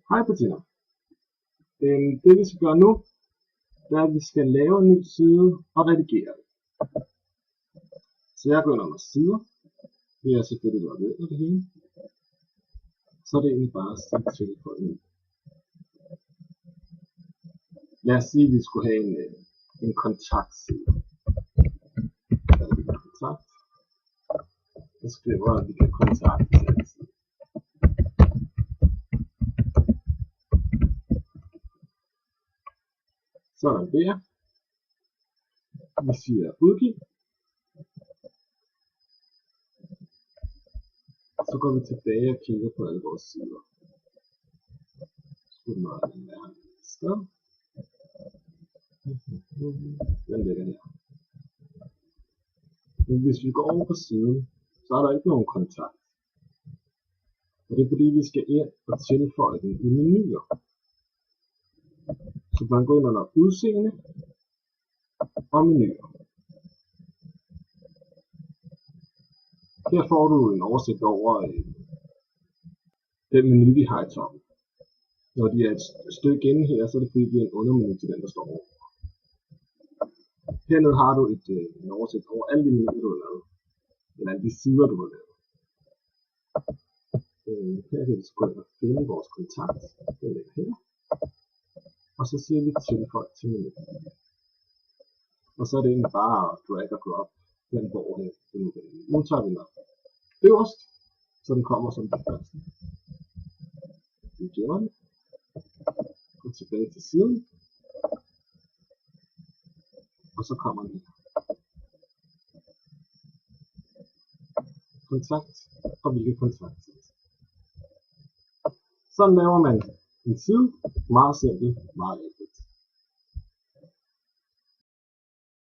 Hej Bettina. Det vi skal gøre nu, det er, at vi skal lave en ny side og redigere det. Så jeg går ind under sider. Det er selvfølgelig logge ind og det hele. Så er det egentlig bare at sige til for en ny. Lad os sige, at vi skulle have en kontaktside. Der er vi kontakt. Så skriver jeg, at vi kan kontakte den side. Så er der. Vi siger udgiv. Så går vi tilbage og kigger på alle vores sider. Skulle det meget være et sted. Den ligger her. Men hvis vi går over på siden, så er der ikke nogen kontakt. Og det er fordi vi skal ind og tilføje den i menuer. Så man går ind under udseende og menuer. Her får du en oversigt over den menu vi har i toppen. Når de er et stykke inde her, så er det fordi vi er en undermenu til den der står over. Hernede har du en oversigt over alle de menuer du har lavet. Eller alle de sider du har lavet. Her kan vi gå ind og finde vores kontakt. Den ligger her. Og så siger vi tilføj til menu. Og så er det egentlig bare at drag og drop den hvor her. Nu tager vi den op øverst, så den kommer som det første. Vi gemmer den. Går tilbage til siden. Og så kommer den her. Kontakt og hvilke kontakt. Sådan laver man en side. Meget simpelt, meget enkelt.